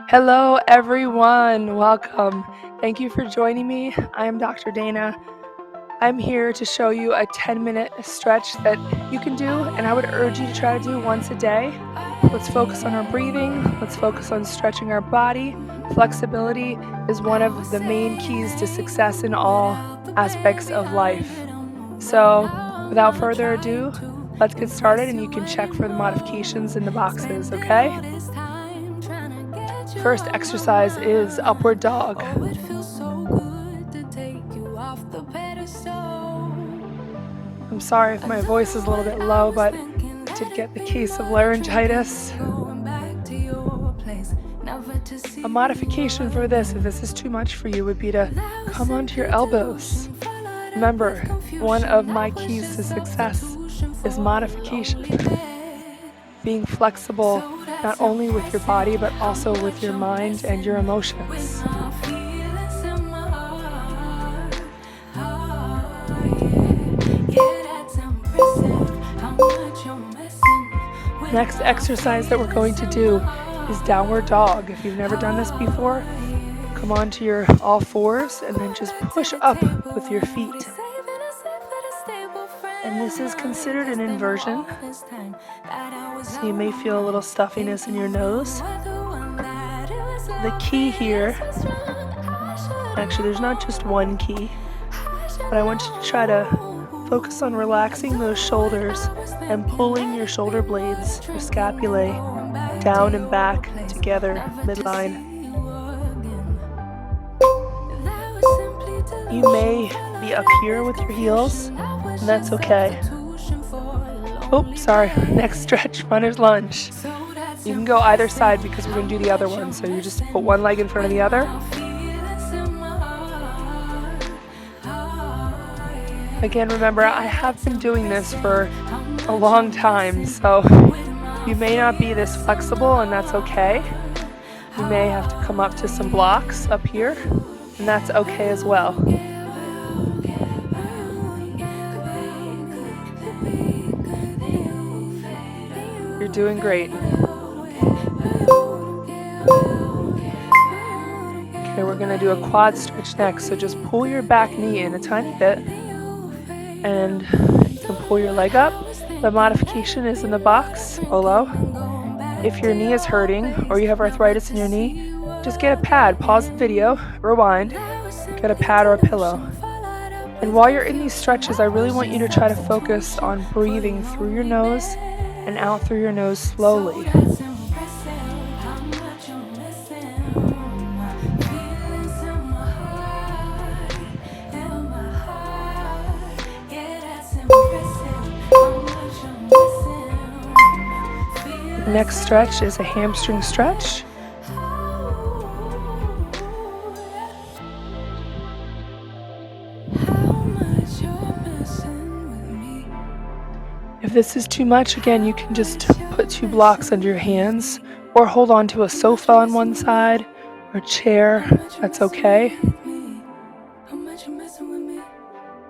Hello, everyone. Welcome. Thank you for joining me. I am Dr. Dana. I'm here to show you a 10-minute stretch that you can do, and I would urge you to try to do once a day. Let's focus on our breathing. Let's focus on stretching our body. Flexibility is one of the main keys to success in all aspects of life. So, without further ado, let's get started, and you can check for the modifications in the boxes, okay? First exercise is upward dog. I'm sorry if my voice is a little bit low, but I did get the case of laryngitis. A modification for this, if this is too much for you, would be to come onto your elbows. Remember, one of my keys to success is modification. Being flexible not only with your body, but also with your mind and your emotions. Next exercise that we're going to do is downward dog. If you've never done this before, come onto your all fours and then just push up with your feet. And this is considered an inversion, so you may feel a little stuffiness in your nose. The key here, actually there's not just one key, but I want you to try to focus on relaxing those shoulders and pulling your shoulder blades, your scapulae, down and back together, midline. You may be up here with your heels, and that's okay. Oh, sorry. Next stretch, runner's lunge. You can go either side because we're going to do the other one. So you just put one leg in front of the other. Again, remember, I have been doing this for a long time, so you may not be this flexible, and that's okay. You may have to come up to some blocks up here, and that's okay as well. You're doing great. Okay, we're going to do a quad stretch next, so just pull your back knee in a tiny bit, and you can pull your leg up. The modification is in the box below. If your knee is hurting or you have arthritis in your knee, just get a pad, pause the video, rewind, get a pad or a pillow. And while you're in these stretches, I really want you to try to focus on breathing through your nose and out through your nose slowly. The next stretch is a hamstring stretch. If this is too much, again, you can just put 2 blocks under your hands or hold on to a sofa on one side or a chair. That's okay.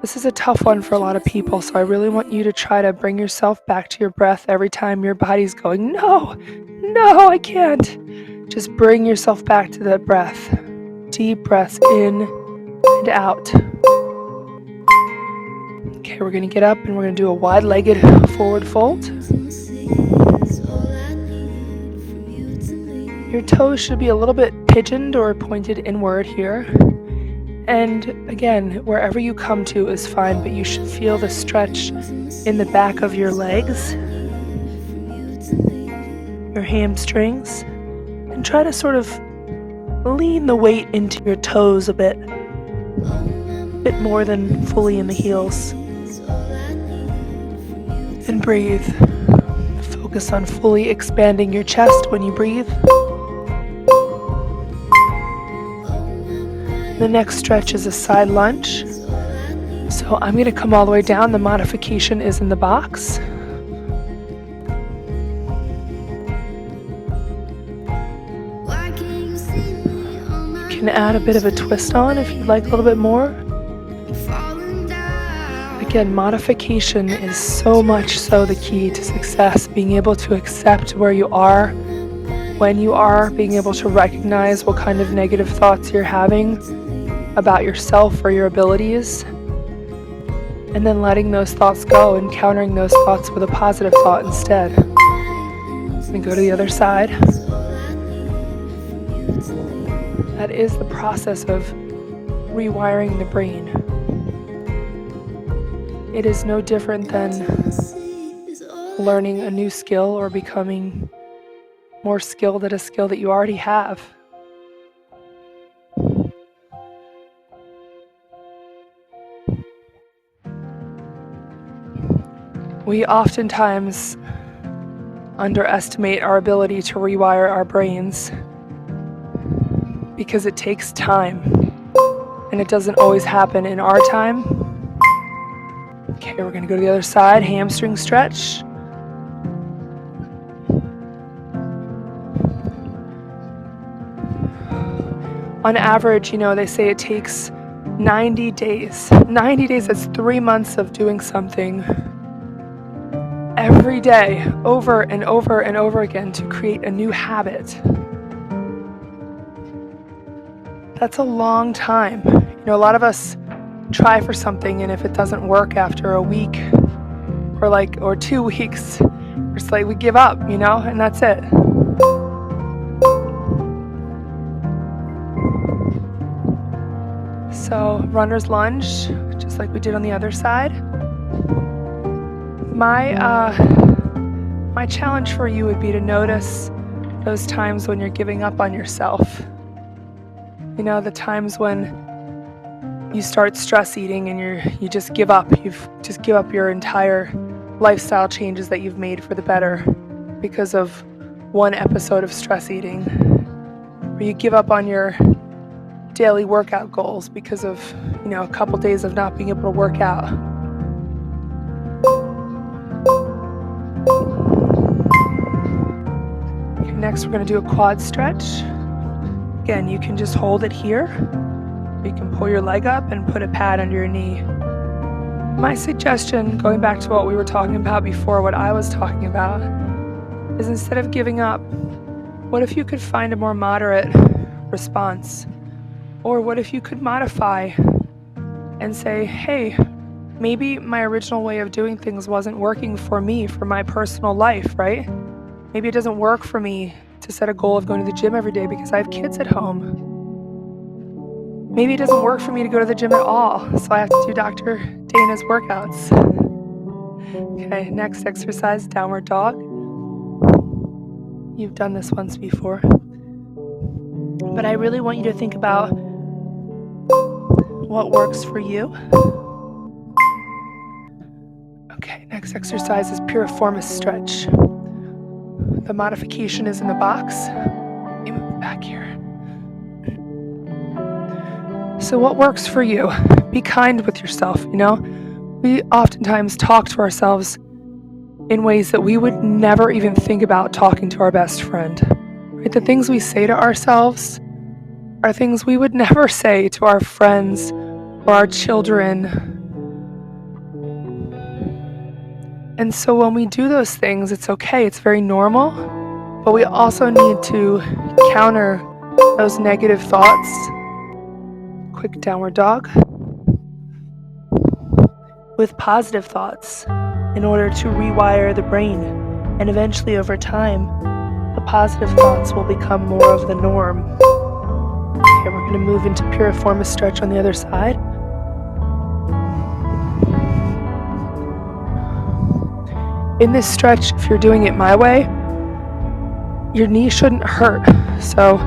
This is a tough one for a lot of people, so I really want you to try to bring yourself back to your breath every time your body's going, no, I can't. Just bring yourself back to that breath. Deep breaths in and out. Okay, we're going to get up and we're going to do a wide-legged forward fold. Your toes should be a little bit pigeoned or pointed inward here. And again, wherever you come to is fine, but you should feel the stretch in the back of your legs, your hamstrings, and try to sort of lean the weight into your toes a bit more than fully in the heels. And breathe. Focus on fully expanding your chest when you breathe. The next stretch is a side lunge. So I'm going to come all the way down. The modification is in the box. You can add a bit of a twist on if you'd like a little bit more. Again, modification is so much so the key to success, being able to accept where you are when you are, being able to recognize what kind of negative thoughts you're having about yourself or your abilities, and then letting those thoughts go and countering those thoughts with a positive thought instead. And go to the other side. That is the process of rewiring the brain. It is no different than learning a new skill or becoming more skilled at a skill that you already have. We oftentimes underestimate our ability to rewire our brains because it takes time, and it doesn't always happen in our time. Okay, we're going to go to the other side. Hamstring stretch. On average, they say it takes 90 days. 90 days, that's 3 months of doing something every day, over and over and over again, to create a new habit. That's a long time. A lot of us try for something, and if it doesn't work after a week or 2 weeks, it's like we give up, and that's it. So runner's lunge, just like we did on the other side. My challenge for you would be to notice those times when you're giving up on yourself. The times when you start stress eating and you just give up. You just give up your entire lifestyle changes that you've made for the better because of one episode of stress eating. Or you give up on your daily workout goals because of, a couple days of not being able to work out. Okay, next we're going to do a quad stretch. Again, you can just hold it here. You can pull your leg up and put a pad under your knee. My suggestion, going back to what we were talking about before, what I was talking about, is instead of giving up, what if you could find a more moderate response? Or what if you could modify and say, hey, maybe my original way of doing things wasn't working for me, for my personal life, right? Maybe it doesn't work for me to set a goal of going to the gym every day because I have kids at home. Maybe it doesn't work for me to go to the gym at all, so I have to do Dr. Dana's workouts. Okay, next exercise, downward dog. You've done this once before. But I really want you to think about what works for you. Okay, next exercise is Piriformis Stretch. The modification is in the box. Let me move back here. So what works for you? Be kind with yourself, We oftentimes talk to ourselves in ways that we would never even think about talking to our best friend. Right? The things we say to ourselves are things we would never say to our friends or our children. And so when we do those things, it's okay, it's very normal, but we also need to counter those negative thoughts. Quick downward dog. With positive thoughts in order to rewire the brain. And eventually over time, the positive thoughts will become more of the norm. Okay, we're going to move into Piriformis Stretch on the other side. In this stretch, if you're doing it my way, your knee shouldn't hurt. So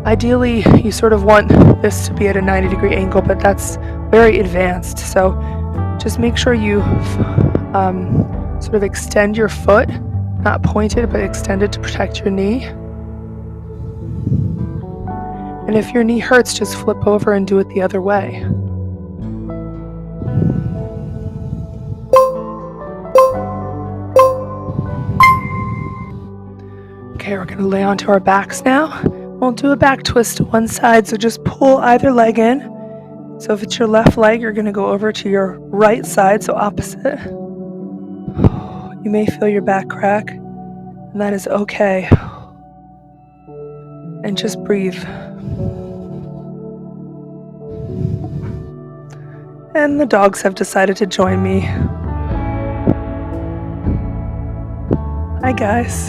ideally, you sort of want this to be at a 90-degree angle, but that's very advanced. So just make sure you sort of extend your foot, not pointed, but extended to protect your knee. And if your knee hurts, just flip over and do it the other way. Okay, we're going to lay onto our backs now. We'll do a back twist to one side, so just pull either leg in. So if it's your left leg, you're going to go over to your right side, so opposite. You may feel your back crack, and that is okay. and just breathe. And the dogs have decided to join me. Hi guys.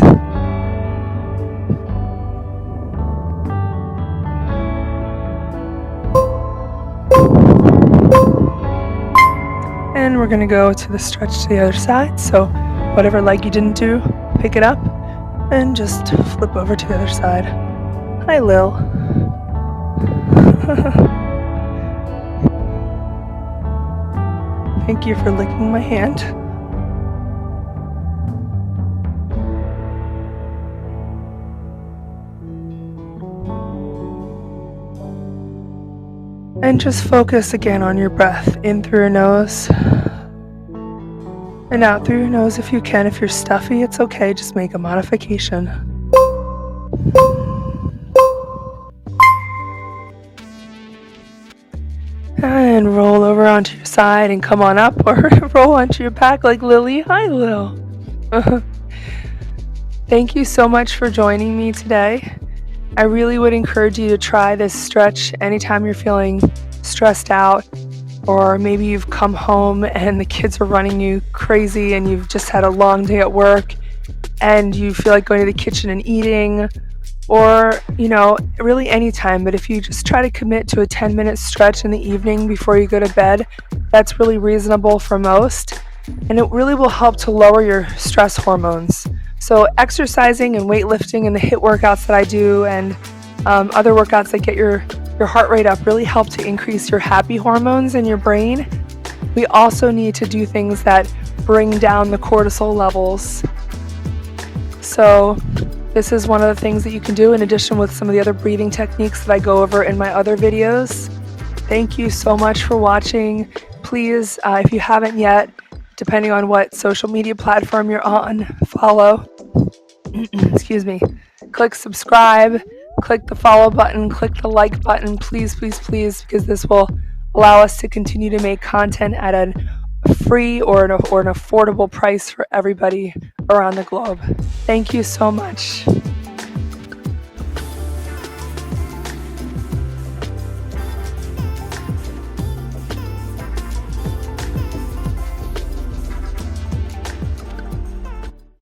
And we're gonna go to the stretch to the other side. So whatever leg you didn't do, pick it up and just flip over to the other side. Hi Lil. Thank you for licking my hand. And just focus again on your breath, in through your nose and out through your nose if you can. If you're stuffy, it's okay, just make a modification. And roll over onto your side and come on up, or roll onto your back like Lily. Hi, Lil. Thank you so much for joining me today. I really would encourage you to try this stretch anytime you're feeling stressed out, or maybe you've come home and the kids are running you crazy and you've just had a long day at work and you feel like going to the kitchen and eating, or, really anytime. But if you just try to commit to a 10-minute stretch in the evening before you go to bed, that's really reasonable for most, and it really will help to lower your stress hormones. So exercising and weightlifting and the HIIT workouts that I do and other workouts that get your heart rate up really help to increase your happy hormones in your brain. We also need to do things that bring down the cortisol levels. So this is one of the things that you can do in addition with some of the other breathing techniques that I go over in my other videos. Thank you so much for watching. Please, if you haven't yet, depending on what social media platform you're on, follow. Excuse me. Click subscribe, click the follow button, click the like button, please, please, please, because this will allow us to continue to make content at a free or an affordable price for everybody around the globe. Thank you so much.